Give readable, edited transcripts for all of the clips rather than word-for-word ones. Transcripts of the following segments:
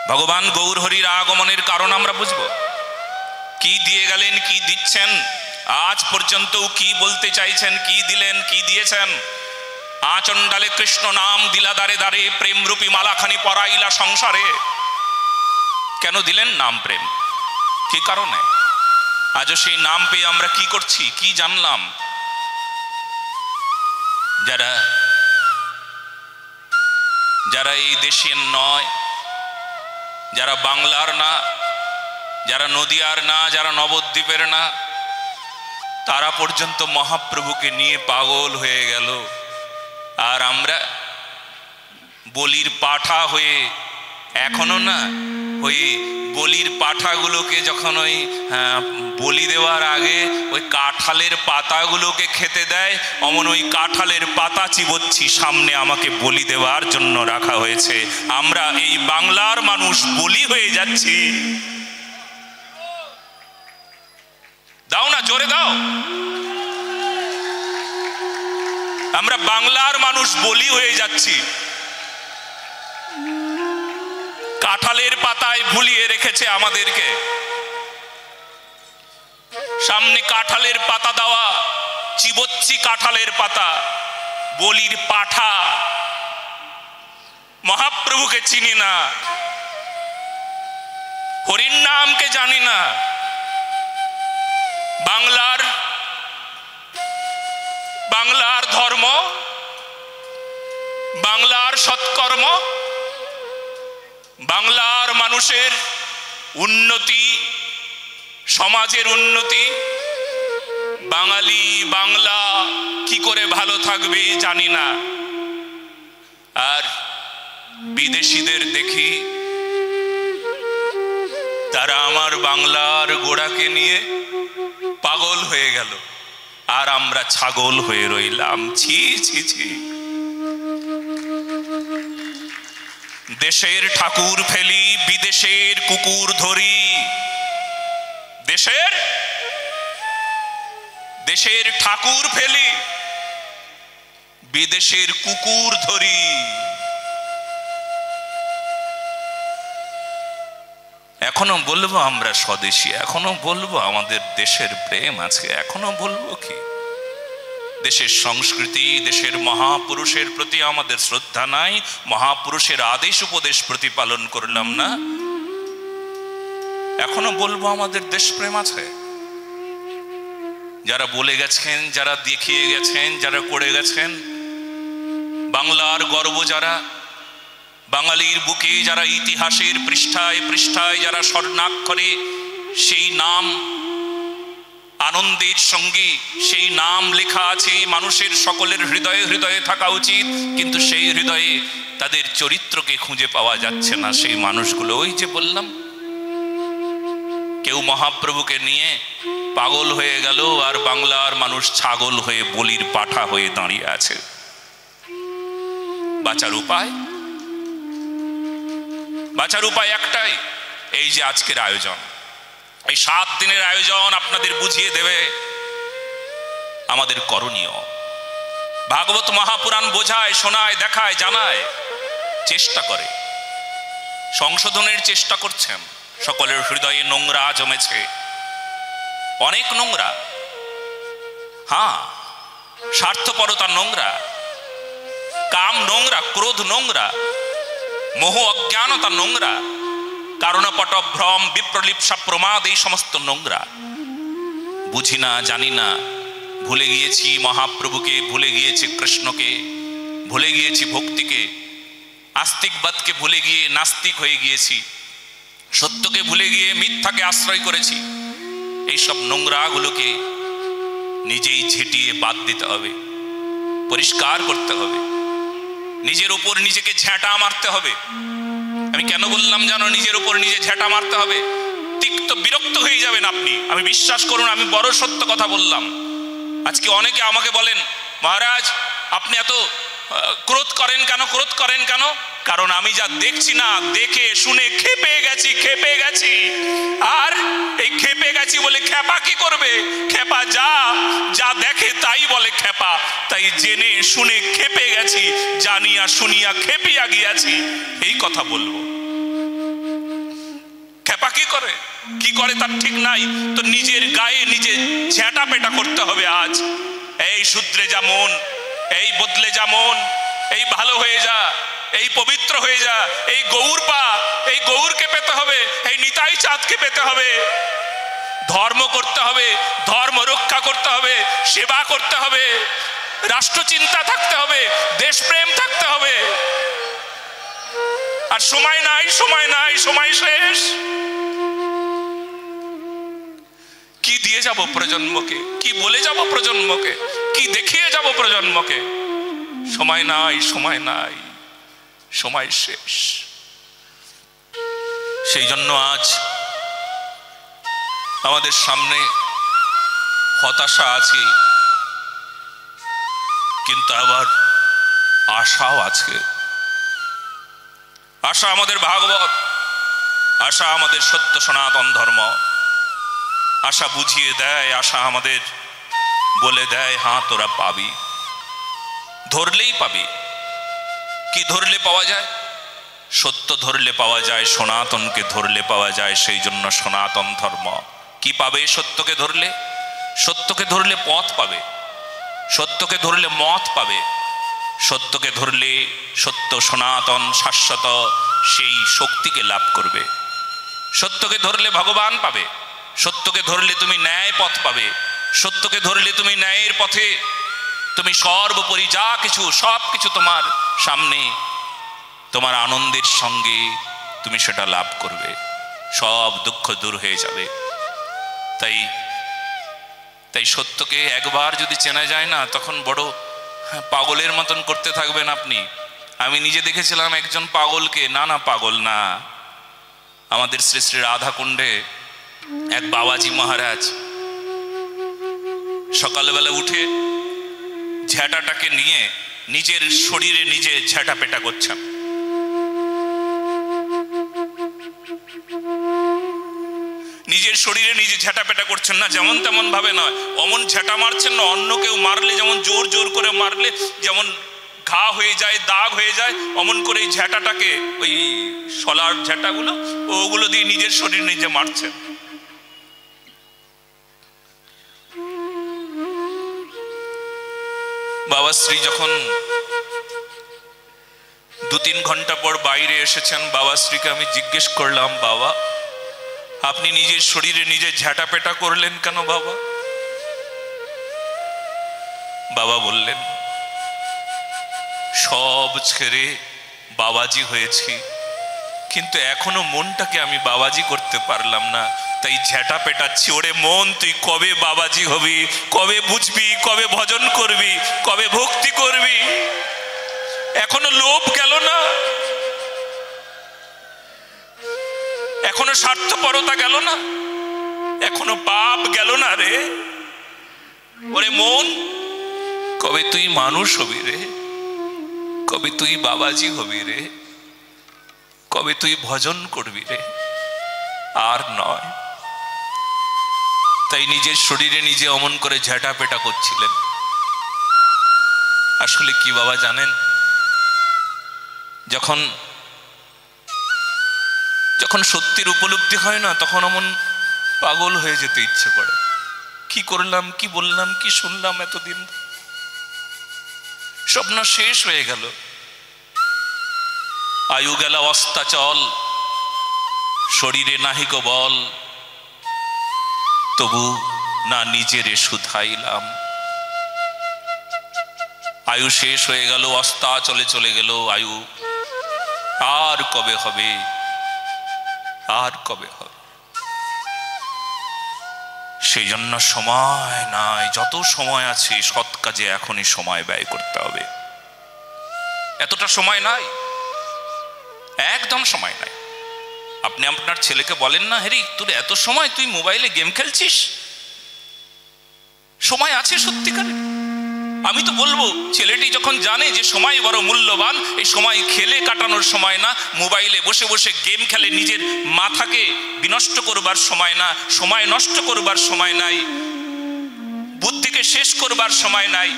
ভগবান গৌরহরির আগমনের কারণ আমরা বুঝব। কি দিয়ে গেলেন, কি দিচ্ছেন, আজ পর্যন্ত কি বলতে চাইছেন, কি দিলেন, কি দিয়েছেন। আচণ্ডালে কৃষ্ণ নাম দিলা দারে দারে, প্রেম রূপী মালাখানি পরাইলা সংসারে। কেন দিলেন নাম প্রেম, কি কারণে? আজও সেই নাম পেয়ে আমরা কি করছি, কি জানলাম? যারা যারা এই দেশের নয়, যারা বাংলার না, যারা নদিয়ার না, যারা নবদ্বীপের না, তারা পর্যন্ত মহাপ্রভুকে নিয়ে পাগল হয়ে গেল। আর আমরা বলির পাঠা হয়ে, এখনো না, ওই বলির পাঠাগুলোকে যখন ওই বলি দেওয়ার আগে ওই কাঁঠালের পাতাগুলোকে খেতে দেয়, অমন ওই কাঁঠালের পাতা চিবোচ্ছি, সামনে আমাকে বলি দেওয়ার জন্য রাখা হয়েছে। আমরা এই বাংলার মানুষ বলি হয়ে যাচ্ছি। দাও না, জোরে দাও। আমরা বাংলার মানুষ বলি হয়ে যাচ্ছি। কাঁঠালের পাতায় ভুলিয়ে রেখেছে আমাদেরকে, সামনে কাঁঠালের পাতা দেওয়া, চিবোচ্ছি কাঁঠালের পাতা, বলির পাঠা। মহাপ্রভুকে চিনি না, হরির নামকে জানি না। বাংলার ধর্ম, বাংলার সৎকর্ম, বাংলার মানুষের উন্নতি, সমাজের উন্নতি, বাঙালি বাংলা কি করে ভালো থাকবে জানি না। আর বিদেশিদের দেখি, তারা আমার বাংলার গোড়াকে নিয়ে পাগল হয়ে গেল, আর আমরা ছাগল হয়ে রইলাম। ছি ছি ছি। দেশের ঠাকুর ফেলি, বিদেশের কুকুর ধরি। দেশের ঠাকুর ফেলি, বিদেশের কুকুর ধরি। এখনো বলবো আমরা স্বদেশী, এখনো বলবো আমাদের দেশের প্রেম আছে, এখনো বলবো কি দেশের সংস্কৃতি, দেশের মহাপুরুষের প্রতি আমাদের শ্রদ্ধা নাই, মহাপুরুষের আদেশ উপদেশ প্রতিপালন করলাম না। এখনো বলবো আমাদের দেশপ্রেম আছে। যারা বলে গেছেন, যারা দেখিয়ে গেছেন, যারা করে গেছেন, বাংলার গর্ব যারা, বাঙালির বুকে যারা ইতিহাসের পৃষ্ঠায় পৃষ্ঠায় যারা স্বর্ণাক্ষরে সেই নাম আনন্দের সঙ্গে সেই নাম লেখা আছে, মানুষের সকলের হৃদয়ে হৃদয়ে থাকা উচিত, কিন্তু সেই হৃদয়ে তাদের চরিত্রকে খুঁজে পাওয়া যাচ্ছে না। সেই মানুষগুলো, ওই যে বললাম, কেউ মহাপ্রভুকে নিয়ে পাগল হয়ে গেল, আর বাংলার মানুষ ছাগল হয়ে বলির পাঠা হয়ে দাঁড়িয়ে আছে। বাঁচার উপায়, বাঁচার উপায় একটাই, এই যে আজকের আয়োজন, এই 7 দিনের আয়োজন আপনাদের বুঝিয়ে দেবে আমাদের করণীয়। ভাগবত মহাপুরাণ বোঝায়, শোনায়, দেখায়, জানায়, চেষ্টা করে, সংশোধনের চেষ্টা করছেন। সকলের হৃদয়ে নোংরা জমেছে, অনেক নোংরা। হ্যাঁ, স্বার্থপরতা নোংরা, কাম নোংরা, ক্রোধ নোংরা, মোহ অজ্ঞানতা নোংরা, কারণপট ভ্রম বিপ্রলিপ্সা প্রমাদ, এই সমস্ত নোংরা। বুঝি না, জানি না, ভুলে গিয়েছি মহাপ্রভুকে, ভুলে গিয়েছি কৃষ্ণকে, ভুলে গিয়েছি ভক্তিকে, আস্তিকবাদকে ভুলে গিয়ে নাস্তিক হয়ে গিয়েছি, সত্যকে ভুলে গিয়ে মিথ্যাকে আশ্রয় করেছি। এইসব নোংরাগুলোকে নিজেই ঝেঁটিয়ে বাদ দিতে হবে, পরিষ্কার করতে হবে, নিজের উপর নিজেকে ঝেঁটা মারতে হবে। আমি কেন বললাম জানো, নিজের উপর নিজে ঝেঁটা মারতে হবে? তিক্ত বিরক্ত হয়ে যাবেন আপনি, আমি বিশ্বাস করুন, আমি বড় সত্য কথা বললাম। আজকে অনেকে আমাকে বলেন, মহারাজ আপনি এত ক্রোধ করেন কেন, ক্রোধ করেন কেন? কারণ আমি যা দেখছি না, দেখে শুনে খেপে গেছি। আর এই খেপে গেছি বলে খেপা কি করবে? খেপা যা দেখে তাই বলে খেপা। তাই জেনে শুনে খেপে গেছি, জানিয়া শুনিয়া খেপিয়া গিয়াছি, এই কথা বলবো। খেপা কি করে তার ঠিক নাই। তো নিজের গায়ে নিজে ঝেঁটা পেটা করতে হবে। আজ এই শুধরে যা মন, এই বদলে যা মন, এই ভালো হয়ে যা, এই পবিত্র হয়ে যা, এই গৌর পা, এই গৌরকে পেতে হবে, এই নিতাই চাঁদকে পেতে হবে। ধর্ম করতে হবে, ধর্ম রক্ষা করতে হবে, সেবা করতে হবে, রাষ্ট্রচিন্তা থাকতে হবে, দেশপ্রেম থাকতে হবে। আর সময় নাই, সময় নাই, সময় শেষ। কি দিয়ে যাব প্রজন্মকে, কি বলে যাব প্রজন্মকে, কি দেখিয়ে যাব প্রজন্মকে? সময় নাই, সময় নাই, সময় শেষ। সেই জন্য আজ আমাদের সামনে হতাশা আছে, কিন্তু আবার আশাও আছে। আশা আমাদের ভাগবত, আশা আমাদের সত্য সনাতন ধর্ম। আশা বুঝিয়ে দেয়, আশা আমাদের বলে দেয়, হ্যাঁ তোরা পাবি, ধরলেই পাবি। কি ধরলে পাওয়া যায়? সত্য ধরলে পাওয়া যায়, সনাতনকে ধরলে পাওয়া যায়। সেই জন্য সনাতন ধর্ম। কি পাবে সত্যকে ধরলে? সত্যকে ধরলে পথ পাবে, সত্যকে ধরলে মত পাবে, সত্যকে ধরলে সত্য সনাতন শাশ্বত সেই শক্তিকে লাভ করবে। সত্যকে ধরলে ভগবান পাবে, সত্যকে ধরলে তুমি ন্যায় পথ পাবে, সত্যকে ধরলে তুমি ন্যায়ের পথে, তুমি সর্বোপরি যা কিছু সব কিছু তোমার সামনে, তোমার আনন্দের সঙ্গে তুমি সেটা লাভ করবে, সব দুঃখ দূর হয়ে যাবে। তাই সত্যকে একবার যদি চেনা যায় না, তখন বড় পাগলের মতন করতে থাকবেন আপনি। আমি নিজে দেখেছিলাম একজন পাগলকে, না পাগল না, আমাদের শ্রী শ্রী রাধাকুণ্ডে এক বাবাজি মহারাজ সকালবেলা উঠে ঝেঁটাটাকে নিয়ে নিজের শরীরে নিজে ঝেঁটা পেটা করছেন। নিজের শরীরে নিজে ঝেঁটা পেটা করছেন না, যেমন তেমন ভাবে নয়, অমন ঝেঁটা মারছেন না অন্য কেউ মারলে যেমন জোর জোর করে মারলে যেমন ঘা হয়ে যায়, দাগ হয়ে যায়, অমন করে এই ঝেঁটাটাকে, ওই শলার ঝেঁটাগুলো ওগুলো দিয়ে নিজের শরীর নিজে মারছেন। বাবা শ্রী যখন 2-3 ঘন্টা পর বাইরে এসেছেন, বাবা শ্রীকে আমি জিজ্ঞেস করলাম, বাবা আপনি নিজের শরীরে নিজে ঝেঁটা পেটা করলেন কেন বাবা? বাবা বললেন, সব ছেড়ে বাবাজি হয়েছি, কিন্তু এখনো মনটাকে আমি বাবাজি করতে পারলাম না, তাই ঝেঁটা পেটাচ্ছি। ওরে মন, তুই কবে বাবাজি হবি, কবে বুঝবি, কবে ভজন করবি, কবে ভক্তি করবি? এখনো লোভ গেল না, এখনো স্বার্থপরতা গেল না, এখনো পাপ গেল না রে। ওরে মন, কবে তুই মানুষ হবি রে, কবে তুই বাবাজি হবি রে, কবে তুই ভজন করবি রে? আর নয়। তাই নিজের শরীরে নিজে অমন করে ঝেঁটা পেটা করছিলেন। আসলে কি বাবা জানেন, যখন সত্যের উপলব্ধি হয় না, তখন অমন পাগল হয়ে যেতে ইচ্ছে করে। কি করলাম, কি বললাম, কি শুনলাম এতদিন, স্বপ্ন শেষ হয়ে গেল। আয়ু গেল অস্তাচল, শরীরে নাহিক বল, তবু না নিজেরে শুধাইলাম। আয়ু শেষ হয়ে গেল, অস্তাচলে চলে গেল আয়ু। আর কবে হবে, আর কবে হবে? সেই জন্য সময় নাই, যত সময় আছে সৎ কাজে এখনই সময় ব্যয় করতে হবে। এতটা সময় নাই, একদম সময় নাই। আপনি আপনার ছেলেকে বলেন না, হেরি তোর এত সময়, তুই মোবাইলে গেম খেলছিস? সময় আছে সত্যিকারে? আমি তো বলবো, ছেলেটি যখন জানে যে সময় বড় মূল্যবান, এই সময় খেলে কাটানোর সময় না, মোবাইলে বসে বসে গেম খেলে নিজের মাথাকে বিনষ্ট করবার সময় না, সময় নষ্ট করবার সময় নাই, বুদ্ধিকে শেষ করবার সময় নাই।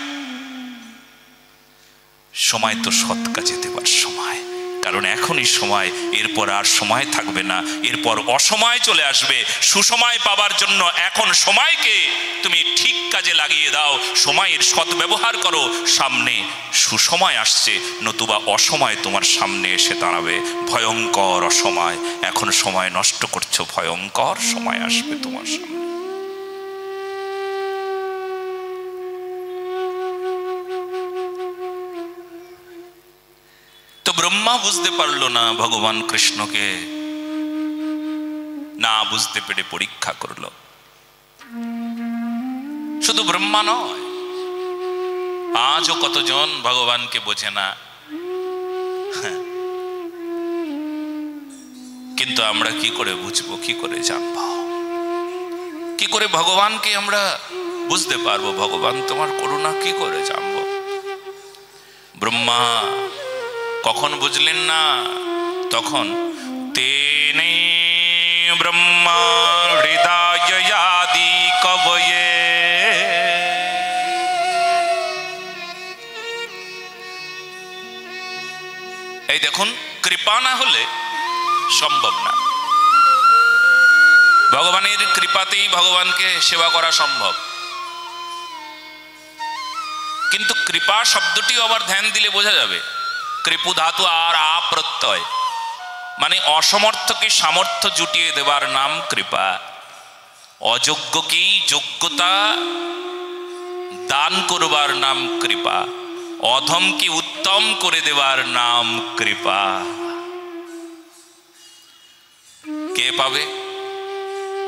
সময় তো সৎ কাজে দেবার সময়। কারণ এখনই সময়, এরপর আর সময় থাকবে না, এরপর অসময় চলে আসবে। সুসময় পাবার জন্য এখন সময়কে তুমি ঠিক কাজে লাগিয়ে দাও, সময়ের সদ্ব্যবহার করো। সামনে সুসময় আসছে, নতুবা অসময় তোমার সামনে এসে দাঁড়াবে, ভয়ঙ্কর অসময়। এখন সময় নষ্ট করছো, ভয়ঙ্কর সময় আসবে তোমার সামনে। তো ব্রহ্মা বুঝতে পারলো না ভগবান কৃষ্ণকে, না বুঝতে পেরে পরীক্ষা করলো। শুধু ব্রহ্মা নয়, আজও কতজন ভগবানকে বোঝে না। কিন্তু আমরা কি করে বুঝবো, কি করে জানবো, কি করে ভগবানকে আমরা বুঝতে পারবো? ভগবান তোমার করুণা কি করে জানবো? ব্রহ্মা কখন বুঝলেন না? তখন তেনে ব্রহ্মা হৃদয়াদি কবয়ে, এই দেখুন, কৃপা না হলে সম্ভব না। ভগবানের কৃপাতেই ভগবানকে সেবা করা সম্ভব। কিন্তু কৃপা শব্দটি আবার ধ্যান দিলে বোঝা যাবে, কৃপু ধাতু আর আপ্রত্যয়, মানে অসমর্থকে সামর্থ্য জুটিয়ে দেবার নাম কৃপা। অযোগ্যকেই যোগ্যতা দান করবার নাম কৃপা। অধমকে উত্তম করে দেবার নাম কৃপা। কে পাবে?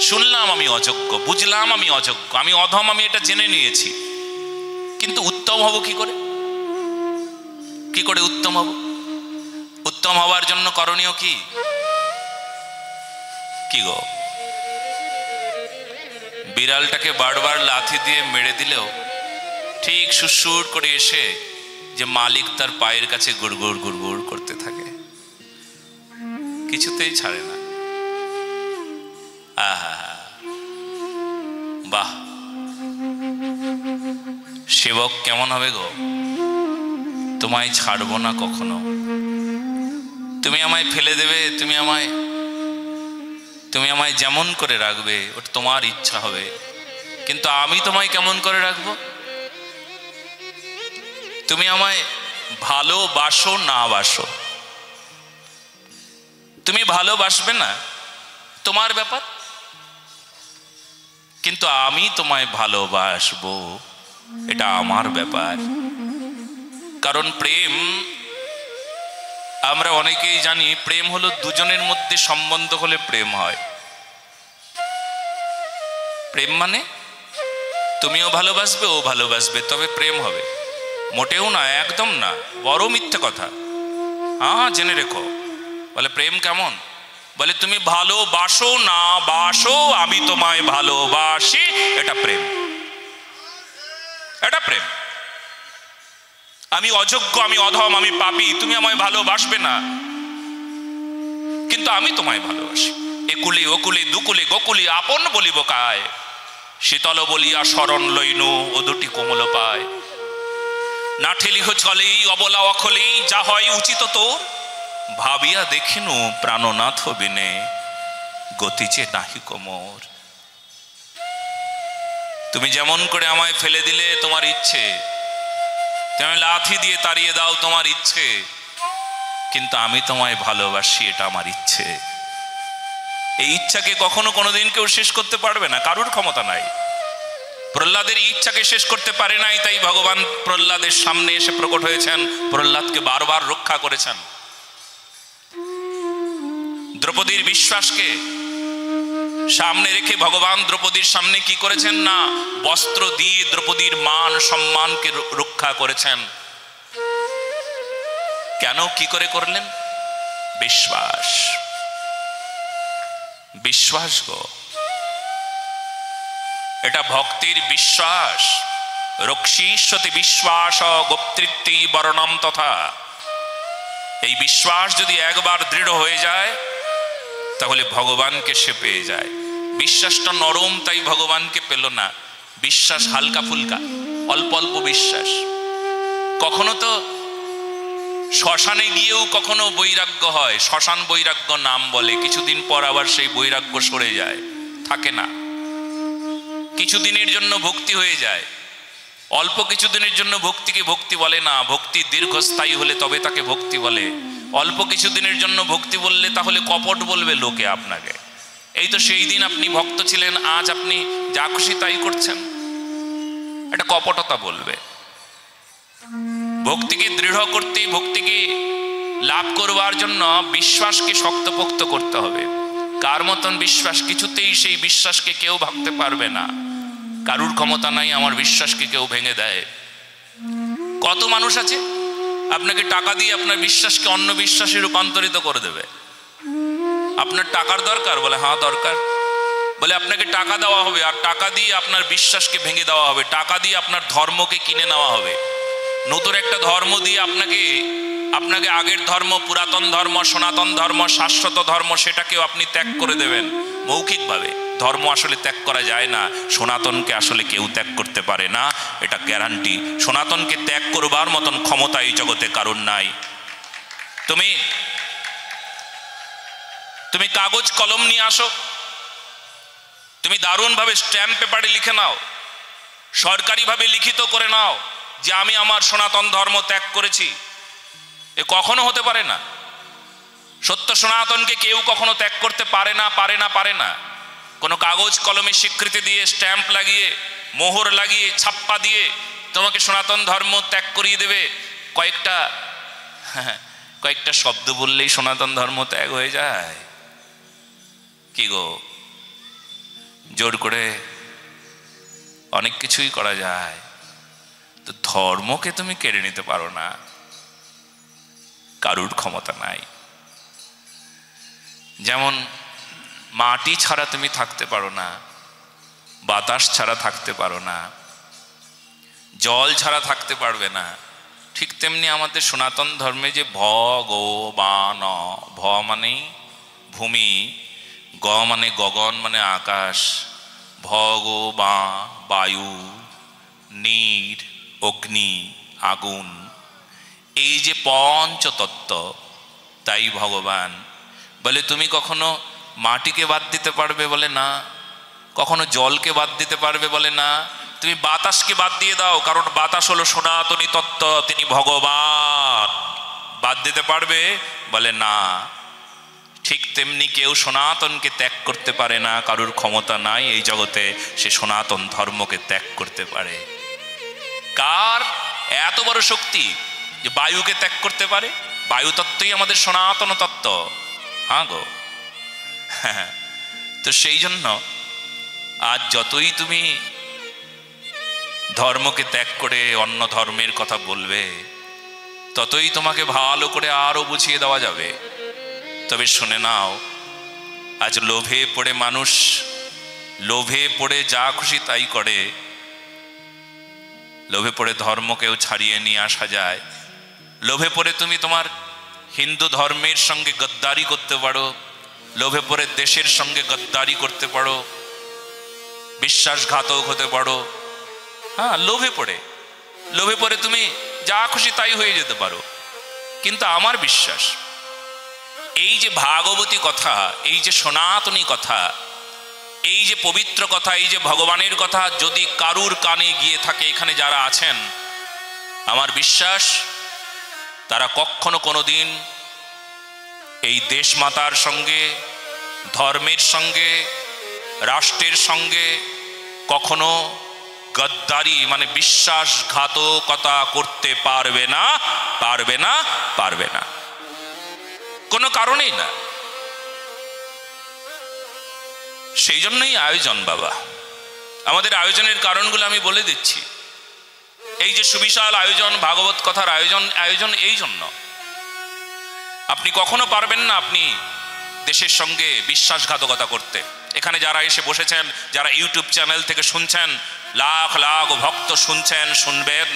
শুনলাম আমি অযোগ্য, বুঝলাম আমি অযোগ্য, আমি অধম, আমি এটা জেনে নিয়েছি, কিন্তু উত্তম হব কি করে? কি করে উত্তম হব? উত্তম হবার জন্য করণীয় কি? কি গো, বিড়ালটাকে বারবার লাথি দিয়ে মেরে দিলেও ঠিক সুসুর করে এসে যে মালিক তার পায়ের কাছে গুড়গুড় গুড়গুড় করতে থাকে, কিছুতেই ছাড়ে না। আহা, বাহ, সেবক কেমন হবে গো? তোমায় ছাড়বো না কখনো, তুমি আমায় ফেলে দেবে, তুমি আমায় যেমন করে রাখবে ওটা তোমার ইচ্ছা হবে, কিন্তু আমি তোমায় কেমন করে রাখবো? তুমি আমায় ভালোবাসো না বাসো, তুমি ভালোবাসবে না তোমার ব্যাপার, কিন্তু আমি তোমায় ভালোবাসবো এটা আমার ব্যাপার। কারণ প্রেম, আমরা অনেকেই জানি প্রেম হলো দুজনের মধ্যে সম্বন্ধ হলে প্রেম হয়। প্রেম মানে তুমিও ভালোবাসবে, ও ভালোবাসবে, তবে প্রেম হবে। মোটেও না, একদম না, বড় মিথ্যে কথা। হ্যাঁ, জেনে রেখো। বলে প্রেম কেমন? বলে তুমি ভালোবাসো না বাসো, আমি তোমায় ভালোবাসি, এটা প্রেম। এটা প্রেম। আমি অযোগ্য, আমি অধম, আমি পাপী, তুমি আমায় ভালোবাসবে না, কিন্তু আমি তোমায় ভালোবাসি। একুলে ওকুলে দুকুলে গোকুলে আপন বলিব কায়, শীতল বলিয়া শরণ লইনু ও দুটি কোমল পায়। না ঠেলিহ চলেই অবলা অখলেই, যা হয় উচিত তোর, ভাবিয়া দেখিনু প্রাণনাথ বিনে, গতি যে নাহি কোমর। তুমি যেমন করে আমায় ফেলে দিলে তোমার ইচ্ছে, তুমি লাথি দিয়ে তাড়িয়ে দাও তোমার ইচ্ছে, কিন্তু আমি তোমায় ভালোবাসি এটা আমার ইচ্ছে। এই ইচ্ছাকে কখনো কোনোদিন কেউ শেষ করতে পারবে না, কারুর ক্ষমতা নাই। প্রহ্লাদের ইচ্ছাকে শেষ করতে পারে নাই, তাই ভগবান প্রহ্লাদের সামনে এসে প্রকট হয়েছেন, প্রহ্লাদকে বারবার রক্ষা করেছেন। দ্রৌপদীর বিশ্বাসকে সামনে রেখে ভগবান দ্রৌপদীর সামনে কি করেছেন না, বস্ত্র দিয়ে দ্রৌপদীর মান সম্মানকে রক্ষা করেছেন। কেন, কি করে করলেন? বিশ্বাস। বিশ্বাস গো, এটা ভক্তির বিশ্বাস। রক্ষীষ্যতি বিশ্বাস গোপ্তৃত্বই বর্ণম তথা। এই বিশ্বাস যদি একবার দৃঢ় হয়ে যায় তাহলে ভগবানকে সে পেয়ে যায়। বিশ্বাসটা নরম, তাই ভগবানকে পেল না। বিশ্বাস হালকা ফুলকা, অল্প অল্প বিশ্বাস। কখনো তো শ্মশানে গিয়েও কখনো বৈরাগ্য হয়, শ্মশান বৈরাগ্য নাম বলে, কিছুদিন পর আবার সেই বৈরাগ্য সরে যায়, থাকে না। কিছুদিনের জন্য ভক্তি হয়ে যায়, অল্প কিছুদিনের জন্য ভক্তিকে ভক্তি বলে না। ভক্তি দীর্ঘস্থায়ী হলে তবে তাকে ভক্তি বলে। অল্প কিছুদিনের জন্য ভক্তি বললে তাহলে কপট বলবে লোকে আপনাকে। এই তো সেই দিন আপনি ভক্ত ছিলেন, আজ আপনি যা খুশি তাই করছেন, এটা কপটতা বলবে। ভক্তিকে দৃঢ় করতে, ভক্তিকে লাভ করবার জন্য বিশ্বাসকে শক্তপোক্ত করতে হবে। কার মতন বিশ্বাস? কিছুতেই সেই বিশ্বাসকে কেউ ভাঙতে পারবে না। কারুর ক্ষমতা নাই আমার বিশ্বাসকে কেউ ভেঙে দেয়। কত মানুষ আছে আপনাকে টাকা দিয়ে আপনার বিশ্বাসকে অন্য বিশ্বাসে রূপান্তরিত করে দেবে। আপনার টাকার দরকার, বলে হ্যাঁ দরকার, বলে আপনাকে টাকা দেওয়া হবে, আর টাকা দিয়ে আপনার বিশ্বাসকে ভেঙে দেওয়া হবে, টাকা দিয়ে আপনার ধর্মকে কিনে নেওয়া হবে। নতুন একটা ধর্ম দিয়ে আপনাকে আগের ধর্ম, পুরাতন ধর্ম, সনাতন ধর্ম, শাশ্বত ধর্ম, সেটাকেও আপনি ত্যাগ করে দেবেন মৌখিকভাবে। ধর্ম আসলে ত্যাগ করা যায় না, সনাতনকে আসলে কেউ ত্যাগ করতে পারে না, এটা গ্যারান্টি। সনাতনকে ত্যাগ করবার মতন ক্ষমতা এই জগতে কারণ নাই। তুমি কাগজ কলম নিয়ে আসো, তুমি দারুণভাবে স্ট্যাম্প পেপারে লিখে নাও, সরকারিভাবে লিখিত করে নাও যে আমি আমার সনাতন ধর্ম ত্যাগ করেছি। এ কখনো হতে পারে না। সত্য সনাতনকে কেউ কখনো ত্যাগ করতে পারে না, পারে না, পারে না। কোনো কাগজ কলমে স্বীকৃতি দিয়ে, স্ট্যাম্প লাগিয়ে, মোহর লাগিয়ে, ছাপ্পা দিয়ে তোমাকে সনাতন ধর্ম ত্যাগ করিয়ে দেবে। কয়েকটা শব্দ বললেই সনাতন ধর্ম ত্যাগ হয়ে যায়? কি গো, জোর করে অনেক কিছুই করা যায়, তো ধর্মকে তুমি কেড়ে নিতে পারো না, কারুর ক্ষমতা নাই। যেমন মাটি ছাড়া তুমি থাকতে পারো না, বাতাস ছাড়া থাকতে পারো না, জল ছাড়া থাকতে পারবে না, ঠিক তেমনি আমাদের সনাতন ধর্মে যে ভগবান, ভ মানে ভূমি, গ মানে গগন মানে আকাশ, ভগবান বায়ু, নীর অগ্নি আগুন, এই যে পঞ্চতত্ত্ব, তাই ভগবান। বলে তুমি কখনো মাটিকে বাদ দিতে পারবে? বলে না। কখনো জলকে বাদ দিতে পারবে? বলে না। তুমি বাতাসকে বাদ দিয়ে দাও, কারণ বাতাস হলো সনাতনী তত্ত্ব, তিনি ভগবান, বাদ দিতে পারবে? বলে না। ঠিক তেমনি কেউ সনাতনকে ত্যাগ করতে পারে না, কারুর ক্ষমতা নাই এই জগতে সে সনাতন ধর্মকে ত্যাগ করতে পারে। কার এত বড় শক্তি যে বায়ুকে ত্যাগ করতে পারে? বায়ু তত্ত্বই আমাদের সনাতন তত্ত্ব। হ্যাঁ গো, তো সেই জন্য আজ যতই তুমি ধর্মকে ত্যাগ করে অন্য ধর্মের কথা বলবে, ততই তোমাকে ভালো করে আরো বুঝিয়ে দেওয়া যাবে। তবে শুনে নাও, আজ লোভে পড়ে মানুষ, লোভে পড়ে যা খুশি তাই করে। লোভে পড়ে ধর্মকেও ছাড়িয়ে নিয়ে আসা যায়। লোভে পড়ে তুমি তোমার হিন্দু ধর্মের সঙ্গে গদ্দারি করতে পারো, লোভে পড়ে দেশের সঙ্গে গদ্দারি করতে পারো, বিশ্বাসঘাতক হতে পারো। হ্যাঁ, লোভে পড়ে তুমি যা খুশি তাই হয়ে যেতে পারো। কিন্তু আমার বিশ্বাস, এই যে ভাগবতী কথা, এই যে সনাতনী কথা, এই যে পবিত্র কথা, এই যে ভগবানের কথা যদি কারুর কানে গিয়ে থাকে, এখানে যারা আছেন, আমার বিশ্বাস তারা কখনো কোনোদিন এই দেশমাতার সঙ্গে, ধর্মের সঙ্গে, রাষ্ট্রের সঙ্গে কখনো গদ্দারি মানে বিশ্বাসঘাতকতা করতে পারবে না, পারবে না, পারবে না, কোনো কারণেই না। সেই জন্যই আয়োজন বাবা। আমাদের আয়োজনের কারণগুলো আমি বলে দিচ্ছি। এই যে সুবিশাল আয়োজন, ভাগবত কথার আয়োজন এই জন্য। আপনি কখনো পারবেন না আপনি দেশের সঙ্গে বিশ্বাসঘাতকতা করতে। এখানে যারা এসে বসেছেন, যারা ইউটিউব চ্যানেল থেকে শুনছেন, লাখ লাখ ভক্ত শুনছেন, শুনবেন,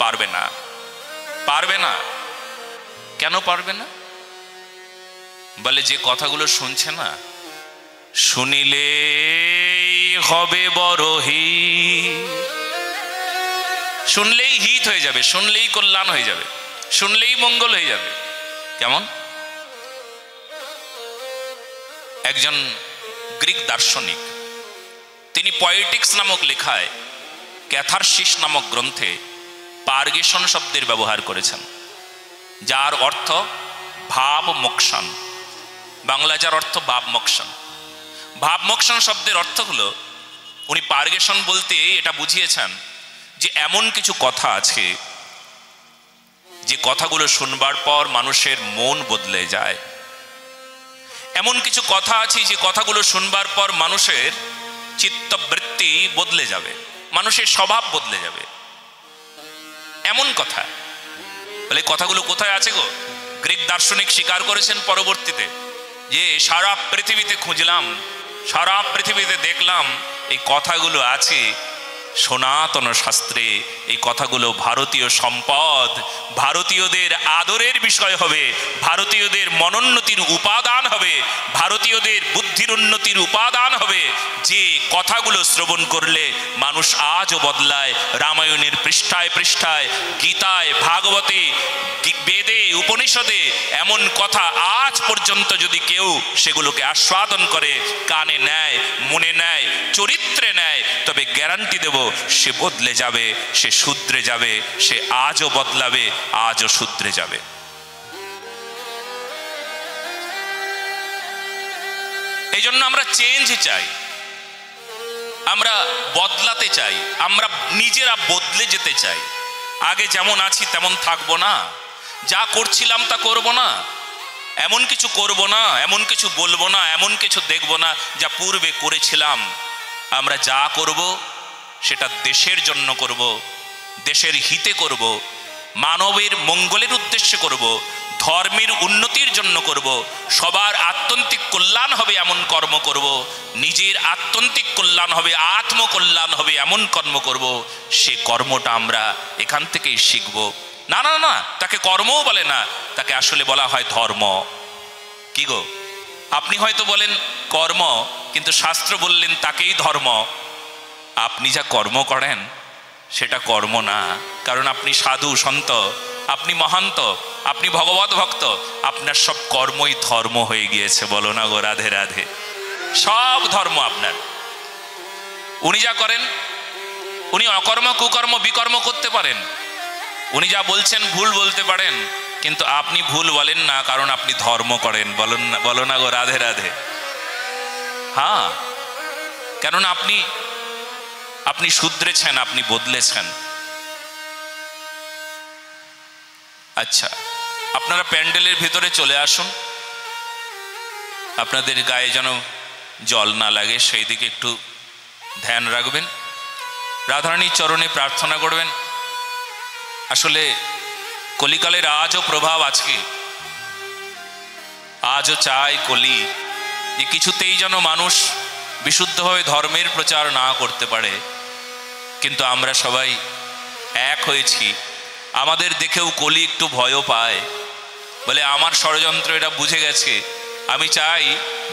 পারবে না, পারবে না। কেন পারবে না? বলে যে কথাগুলো শুনছে না, শুনিলে হবে বড় হিত, শুনলেই হিত হয়ে যাবে, শুনলেই কল্যাণ হয়ে যাবে। শুনলেই মঙ্গল হয়ে যাবে। কেমন? একজন গ্রিক দার্শনিক, তিনি পয়েটিক্স নামক লেখায় ক্যাথারসিস নামক গ্রন্থে পার্গেশন শব্দের ব্যবহার করেছেন, যার অর্থ ভাব মোক্ষণ। বাংলা যার অর্থ ভাব মোক্ষণ। ভাব মোক্ষণ শব্দের অর্থ হলো, উনি পার্গেশন বলতে এটা বুঝিয়েছেন যে এমন কিছু কথা আছে যে কথাগুলো শুনবার পর মানুষের মন বদলে যায়। এমন কিছু কথা আছে যে কথাগুলো শুনবার পর মানুষের চিত্তবৃত্তি বদলে যাবে, মানুষের স্বভাব বদলে যাবে, এমন কথা। বলে কথাগুলো কোথায় আছে গো? গ্রিক দার্শনিক স্বীকার করেছেন পরবর্তীতে যে সারা পৃথিবীতে খুঁজলাম, সারা পৃথিবীতে দেখলাম এই কথাগুলো আছে সনাতন শাস্ত্রে। এই কথাগুলো ভারতীয় সম্পদ, ভারতীয়দের আদরের বিষয় হবে, ভারতীয়দের মনোন্নতির উপাদান হবে, ভারতীয়দের বুদ্ধির উন্নতির উপাদান হবে। যে কথাগুলো শ্রবণ করলে মানুষ আজও বদলায়। রামায়ণের পৃষ্ঠায় পৃষ্ঠায়, গীতায়, ভাগবতে, বেদে, উপনিষদে এমন কথা আজ পর্যন্ত যদি কেউ সেগুলোকে আস্বাদন করে, কানে নেয়, মনে নেয়, চরিত্রে নেয়, তবে গ্যারান্টি দেব সে বদলে যাবে, সে শুধরে যাবে, সে আজও বদলাবে, আজও শুধরে যাবে। এই জন্য আমরা চেঞ্জ চাই, আমরা বদলাতে চাই, আমরা নিজেরা বদলে যেতে চাই। আগে যেমন আছি তেমন থাকবো না, যা করছিলাম তা করব না, এমন কিছু করব না, এমন কিছু বলবো না, এমন কিছু দেখব না যা পূর্বে করেছিলাম। আমরা যা করব সেটা দেশের জন্য করব, দেশের হিতে করব, মানবের মঙ্গলের উদ্দেশ্যে করব, ধর্মের উন্নতির জন্য করব, সবার আত্যন্তিক কল্যাণ হবে এমন কর্ম করব, নিজের আত্যন্তিক কল্যাণ হবে, আত্মকল্যাণ হবে এমন কর্ম করব। সে কর্মটা আমরা এখান থেকেই শিখব। না না না, তাকে কর্মও বলে না, তাকে আসলে বলা হয় ধর্ম। কি গো, আপনি হয়তো বলেন কর্ম, কিন্তু শাস্ত্র বললেন তাকেই ধর্ম। আপনি যা কর্ম করেন সেটা কর্ম না, কারণ আপনি সাধু সন্ত, আপনি মহান্ত, আপনি ভগবত ভক্ত, আপনার সব কর্মই ধর্ম হয়ে গিয়েছে। বলো না গো রাধে রাধে। সব ধর্ম আপনার। উনি যা করেন, উনি অকর্ম, কুকর্ম, বিকর্ম করতে পারেন, উনি যা বলছেন ভুল বলতে পারেন, কিন্তু আপনি ভুল বলেন না, কারণ আপনি ধর্ম করেন। বলো না গো রাধে রাধে। হ্যাঁ, কেননা আপনি শুধরেছেন, আপনি বদলেছেন। আচ্ছা, আপনারা প্যান্ডেলের ভিতরে চলে আসুন, আপনাদের গায়ে যেন জল না লাগে সেই দিকে একটু ধ্যান রাখবেন, রাধারানীর চরণে প্রার্থনা করবেন। আসলে কলিকালের আজও প্রভাব আছে, আজও চায় কলি যে কিছুতেই যেন মানুষ বিশুদ্ধভাবে ধর্মের প্রচার না করতে পারে। কিন্তু আমরা সবাই এক হয়েছি, আমাদের দেখেও কলি একটু ভয়ও পায়, বলে আমার ষড়যন্ত্র এটা বুঝে গেছে। আমি চাই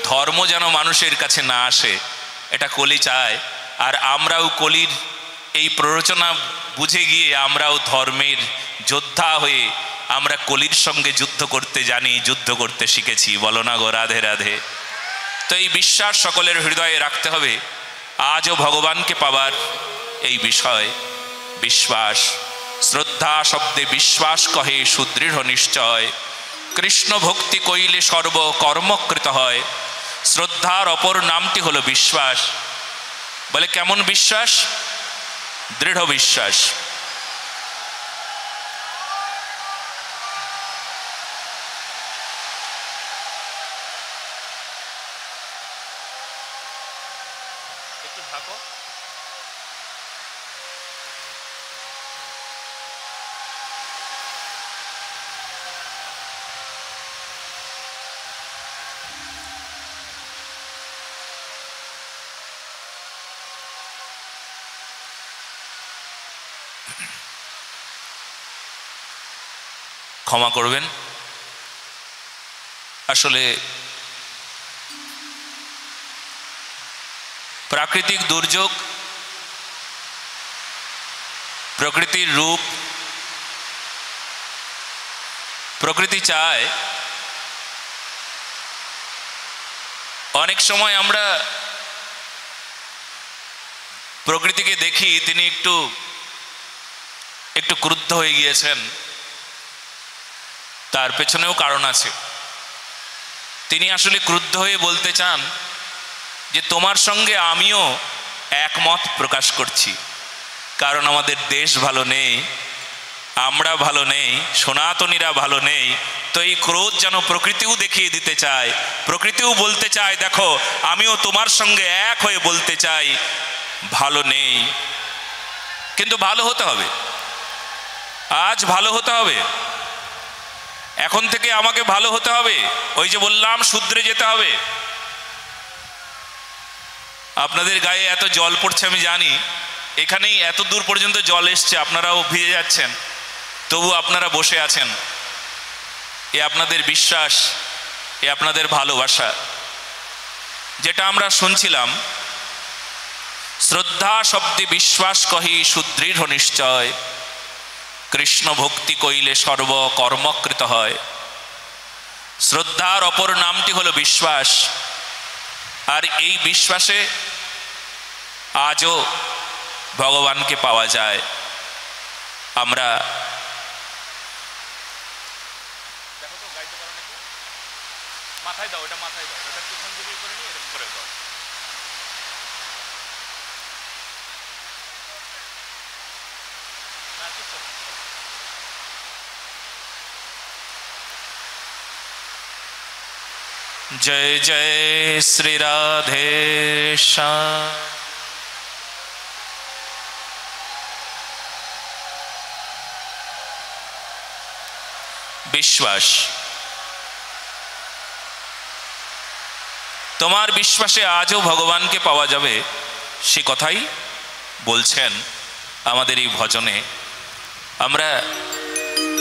ধর্ম যেন মানুষের কাছে না আসে, এটা কলি চায়। আর আমরাও কলির এই প্ররোচনা বুঝে গিয়ে আমরাও ধর্মের যোদ্ধা হয়ে আমরা কলির সঙ্গে যুদ্ধ করতে জানি, যুদ্ধ করতে শিখেছি। বলো না গো রাধে রাধে। তো এই বিশ্বাস সকলের হৃদয়ে রাখতে হবে। আজও ভগবানকে পাবার এই বিষয় বিশ্বাস, শ্রদ্ধা শব্দে বিশ্বাস কহে সুদৃঢ় নিশ্চয়, কৃষ্ণ ভক্তি কইলে সর্ব কর্মকৃত হয়। শ্রদ্ধার অপর নামটি হলো বিশ্বাস। বলে কেমন বিশ্বাস? দৃঢ় বিশ্বাস। একটু ঢাকো। ক্ষমা করবেন, আসলে প্রাকৃতিক দুর্যোগ, প্রকৃতির রূপ প্রকৃতি চায় অনেক সময় আমরা প্রকৃতিকে দেখি তিনি একটু ক্রুদ্ধ হয়ে গিয়েছেন, তার পেছনেও কারণ আছে। তিনি আসলে ক্রুদ্ধ হয়ে বলতে চান যে তোমার সঙ্গে আমিও একমত প্রকাশ করছি, কারণ আমাদের দেশ ভালো নেই, আমরা ভালো নেই, সনাতনীরা ভালো নেই। তো এই ক্রোধ যেন প্রকৃতিও দেখিয়ে দিতে চায়, প্রকৃতিও বলতে চায় দেখো আমিও তোমার সঙ্গে এক হয়ে বলতে চাই ভালো নেই। কিন্তু ভালো হতে হবে, আজ ভালো হতে হবে, এখন থেকে আমাকে ভালো হতে হবে। ওই যে বললাম শুধরে যেতে হবে। আপনাদের গায়ে এত জল পড়ছে আমি জানি, এখানেই এত দূর পর্যন্ত জল এসছে, আপনারাও ভিজে যাচ্ছেন, তবু আপনারা বসে আছেন। এ আপনাদের বিশ্বাস, এ আপনাদের ভালোবাসা। যেটা আমরা শুনছিলাম, শ্রদ্ধা শব্দে বিশ্বাস কহি সুদৃঢ় নিশ্চয়, কৃষ্ণ ভক্তি কইলে সর্ব কর্মকৃত হয়। শ্রদ্ধার অপর নামটি হলো বিশ্বাস, আর এই বিশ্বাসে আজও ভগবানকে পাওয়া যায়। আমরা মাথায় দাও, এটা মাথায় দাও, এটা পিছন দিকে করে নিয়ে এরকম করে দাও। जय जय श्री राधे श्याम। বিশ্বাস, তোমার বিশ্বাসে আজও ভগবানকে পাওয়া যাবে, সে কথাই বলছেন আমাদের এই ভজনে। আমরা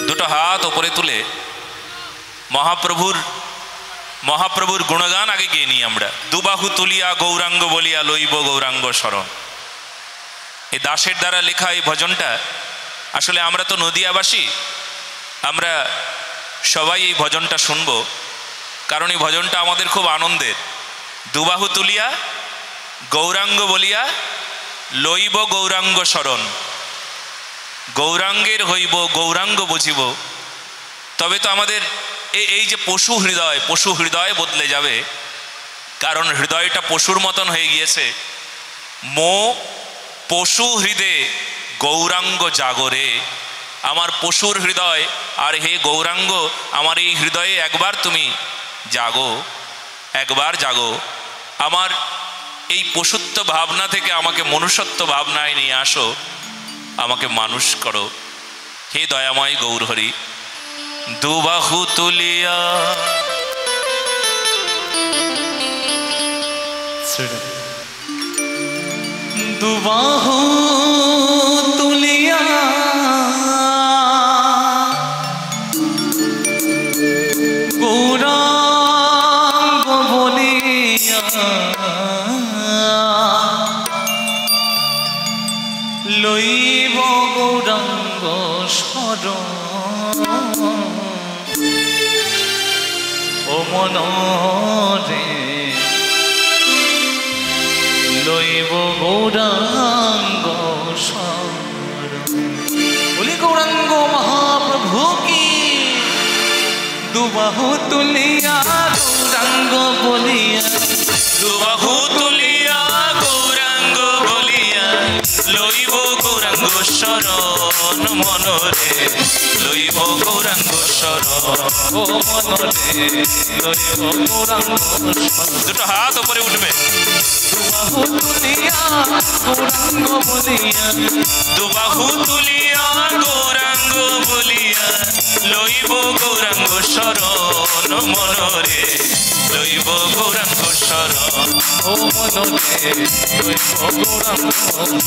দুটো হাত উপরে তুলে মহাপ্রভুর গুণগান আগে গিয়ে নিই আমরা। দুবাহু তুলিয়া গৌরাঙ্গ বলিয়া লইব গৌরাঙ্গ শরণ। এই দাসের দ্বারা লেখা এই ভজনটা, আসলে আমরা তো নদিয়াবাসী, আমরা সবাই এই ভজনটা শুনব, কারণ এই ভজনটা আমাদের খুব আনন্দের। দুবাহু তুলিয়া গৌরাঙ্গ বলিয়া লইব গৌরাঙ্গ শরণ। গৌরাঙ্গের হইব, গৌরাঙ্গ বুঝিব, তবে তো আমাদের এই যে পশু হৃদয় বদলে যাবে, কারণ হৃদয়টা পশুর মতন হয়ে গিয়েছে। মো পশু হৃদে গৌরাঙ্গ জাগরে। আমার পশুর হৃদয়, আর হে গৌরাঙ্গ আমার এই হৃদয়ে একবার তুমি জাগো, একবার জাগো। আমার এই পশুত্ব ভাবনা থেকে আমাকে মনুষ্যত্ব ভাবনায় নিয়ে আসো, আমাকে মানুষ করো, হে দয়াময় গৌরহরি। দুবাহু তুলিয়া দুবাহু তুলিয়া গৌরাঙ্গ বলিয়া লইব গৌরাঙ্গ শরণ। ও মনরে লইব গৌরাঙ্গ শরণ। বলি গৌরাঙ্গ মহাপ্রভু কি। দুবাহু তুলিয়া গৌরাঙ্গ বলিয়া, দুবাহু তুলিয়া গৌরাঙ্গ বলিয়া লইব গৌরাঙ্গ শরণ। মনরে লইব গৌরাঙ্গ শরণ। ও মনরে লইব গৌরাঙ্গ শরণ। দুটো হাত উপরে উঠবে। দুবাহু তুলিয়া গৌরাঙ্গ বলিয়া, দুবাহু তুলিয়া গৌরাঙ্গ বলিয়া লইব গৌরাঙ্গ শরণ। মনরে লইব গৌরাঙ্গ শরণ। ও মনরে লইব গৌরাঙ্গ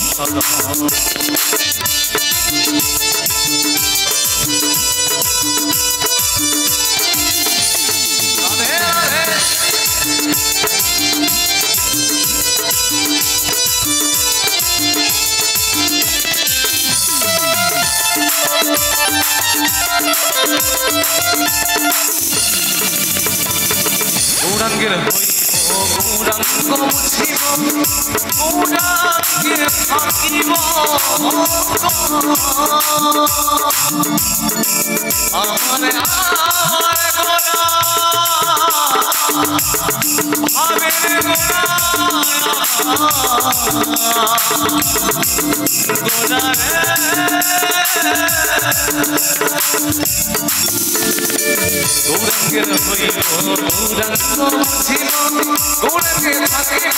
শরণ। গৌরাঙ্গের হইব গৌরাঙ্গ বুঝিব গৌরাঙ্গে থাকিব আমারে আমার গোরা ভাবের গোরা গোরা রে গৌরাঙ্গের হইব গৌরাঙ্গ বুঝিব গৌরাঙ্গে থাকিব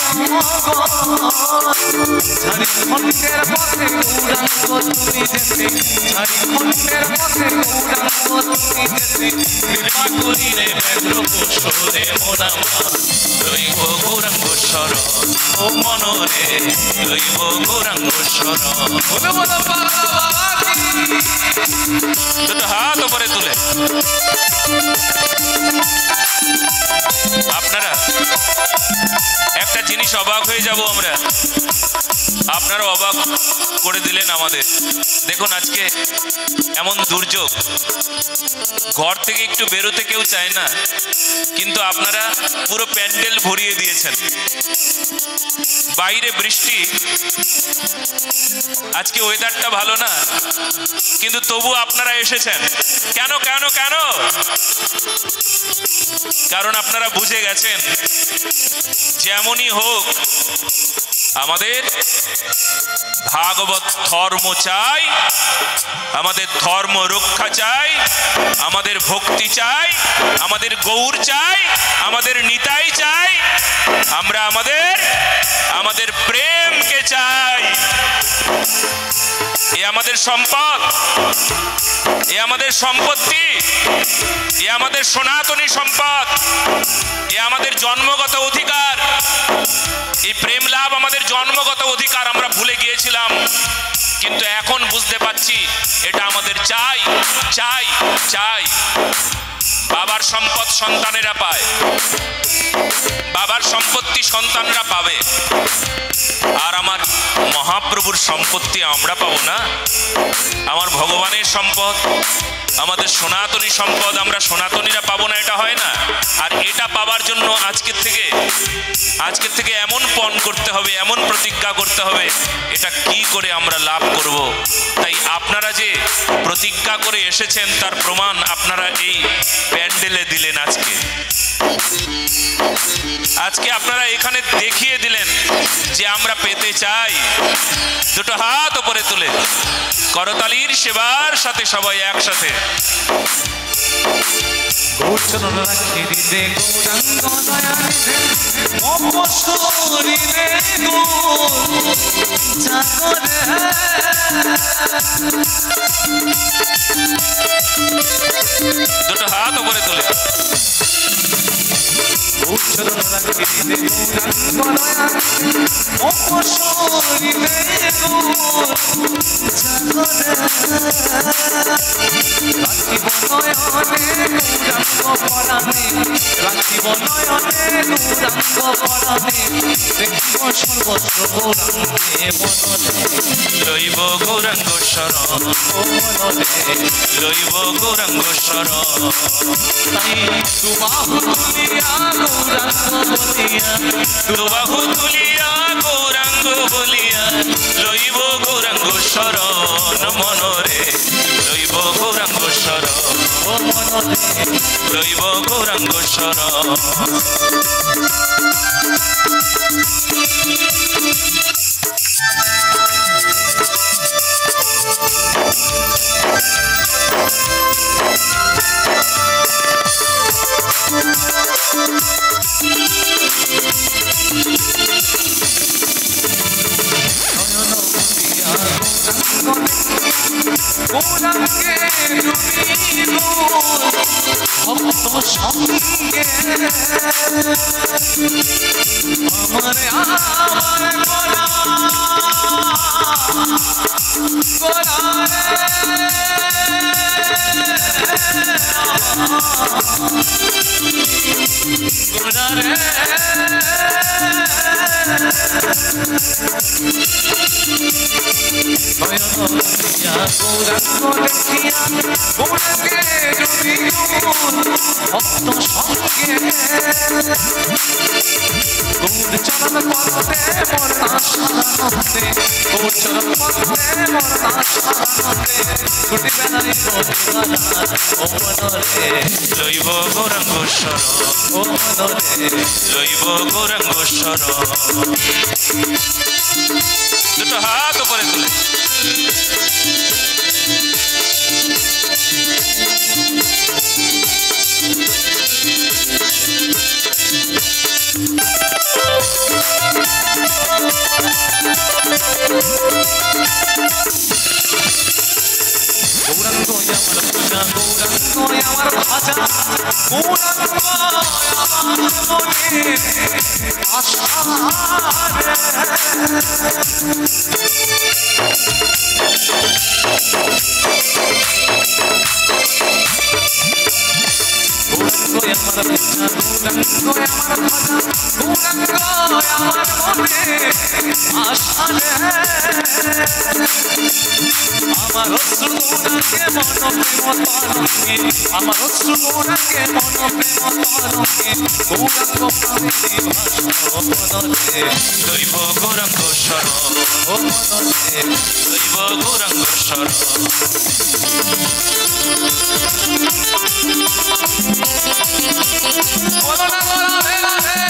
ঝাড়খণ্ডের পথে গৌরাঙ্গ তুমি যেতে ঝাড়খণ্ডের পথে গৌরাঙ্গ তুমি যেতে কৃপা করিলে ব্যাঘ্র কোশলে মোনামা লইব গৌরাঙ্গ শরণ ও মনরে লইব গৌরাঙ্গ শরণ বলো বলো বাবা দুটো হাত উপরে তুলে আপনারা একটা জিনিস অবাক হয়ে যাব আমরা, আপনারা অবাক করে দিলেন আমাদের। দেখুন আজকে এমন দুর্যোগ, ঘর থেকে একটু বেরোতে কেউ চায় না, কিন্তু আপনারা পুরো প্যান্ডেল ভরিয়ে দিয়েছেন। বাইরে বৃষ্টি, আজকে ওয়েদারটা ভালো না, কিন্তু তবু আপনারা এসেছেন। কেন কেন কেন? কারণ আপনারা বুঝে গেছেন যেমনই হোক আমাদের ভাগবত ধর্ম চাই, আমাদের ধর্ম রক্ষা চাই, আমাদের ভক্তি চাই, আমাদের গৌর চাই, আমাদের নিতাই চাই, আমরা আমাদের প্রেমকে চাই। এ আমাদের সম্পদ, এ আমাদের সম্পত্তি, এ আমাদের সনাতনী সম্পদ, এ আমাদের জন্মগত অধিকার। এই প্রেম লাভ আমাদের জন্মগত অধিকার, আমরা ভুলে গিয়েছিলাম, কিন্তু এখন বুঝতে পারছি এটা আমাদের চাই চাই চাই। বাবার সম্পদ সন্তানেরা পায়, বাবার সম্পত্তি সন্তানরা পাবে, আর আমার মহাপ্রভুর সম্পত্তি আমরা পাবো না? আমার ভগবানের সম্পদ, আমাদের সনাতনী সম্পদ আমরা সনাতনীরা পাবো না? এটা হয় না। আর এটা পাবার জন্য আজকের থেকে এমন পণ করতে হবে, এমন প্রতিজ্ঞা করতে হবে, এটা কি করে আমরা লাভ করব। তাই আপনারা যে প্রতিজ্ঞা করে এসেছেন তার প্রমাণ আপনারা এই প্যান্ডেলে দিলেন। আজকে আপনারা এখানে দেখিয়ে দিলেন যে আমরা পেতে চাই। দুটো হাত উপরে তুলে করতালির সেবার সাথে সবাই একসাথে গৌরচরণ রাখি দিতে গৌরাঙ্গ দয়ানিধে অপসরিতে জাগরে দুটো হাত উপরে তুলে গৌরচরণ রাখি দিতে গৌরাঙ্গ দয়ানিধে অপসরিতে জাগরে রাখিব নয়নে গৌরাঙ্গ পরাণে, রাখিব নয়নে গৌরাঙ্গ পরাণে, দেখিব সর্বত্র গৌরাঙ্গে মননে, লইব গৌরাঙ্গ শরণ ও মননে লইব গৌরাঙ্গ শরণ। তাই দুবাহু তুলিয়া গৌরাঙ্গ বলিয়া, দুবাহু তুলিয়া গৌরাঙ্গ বলিয়া লইব গৌরাঙ্গ শরণ মনরে লইব গৌরাঙ্গ শরণ ও মননে লইব গৌরাঙ্গ শরণ। গৌরাঙ্গে ডুবিব ভক্ত সঙ্গে, আমারে আমার গোরা গোরারে গোরারে নয়ন দিয়া গৌরাঙ্গ দেখি ধরিয়া গৌরাঙ্গে যদি ভক্ত সঙ্গে গৌর চরণ পদ্মে মোর আশানন্দে গৌর চরণ পদ্মে মোর আশানন্দে ছুটি বেড়াই ও মনরে জৈব গৌরাঙ্গ শরণ ও মনরে জৈব গৌরাঙ্গ শরণ দুটো হাত উপরে তুলে গৌরাঙ্গ আমার পূজা গৌরাঙ্গ আমার ভাজা গৌরাঙ্গ আমার মনে আশারে গৌরাঙ্গ আমার পূজা গৌরাঙ্গ আমার ভাজা গৌরাঙ্গ আমার মনে আশারে আমার অশ্রু গৌরাঙ্গে মন প্রেম তরঙ্গে আমার অশ্রু গৌরাঙ্গে মন প্রেম তরঙ্গে গৌরাঙ্গ প্রাণের ভাষা মনরে জৈব গৌরাঙ্গ শরণ ও মনরে জৈব গৌরাঙ্গ শরণ বলো না বলো বেলা রে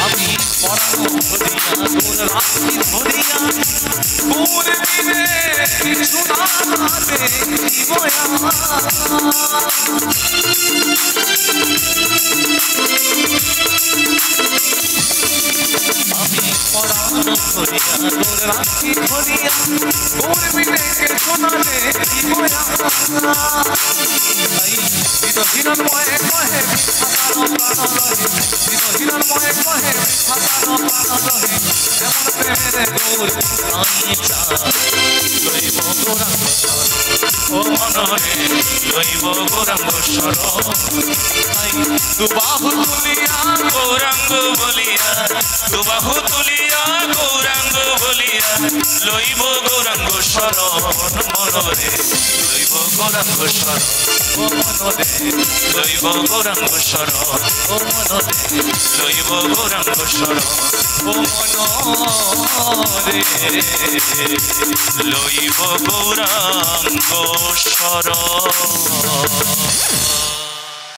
আমি পরানো ধরিয়া তোর রাত্রি ধরিয়া তোর বিনে কিছু না দেখিব আমি পরানো ধরিয়া তোর রাত্রি ধরিয়া তোর বিনে কিছু না দেখিব হিরণময় কহে প্রাণ রহে হিরণময় কহে প্রাণ রহে এমন প্রেমের গৌর নাই চা জৈব গৌরাঙ্গ শরণ ও মনরে জৈব গৌরাঙ্গ শরণ দুবাহু তুলিয়া গৌরাঙ্গ বলিয়া দুবাহু তুলিয়া গৌরাঙ্গ বলিয়া লইব গৌরাঙ্গ শরণ মনরে লইব গৌরাঙ্গ শরণ ও মনরে লইব গৌরাঙ্গ শরণ ও মনরে লইব গৌরাঙ্গ শরণ ও মনরে লইব গৌরাঙ্গ শরণ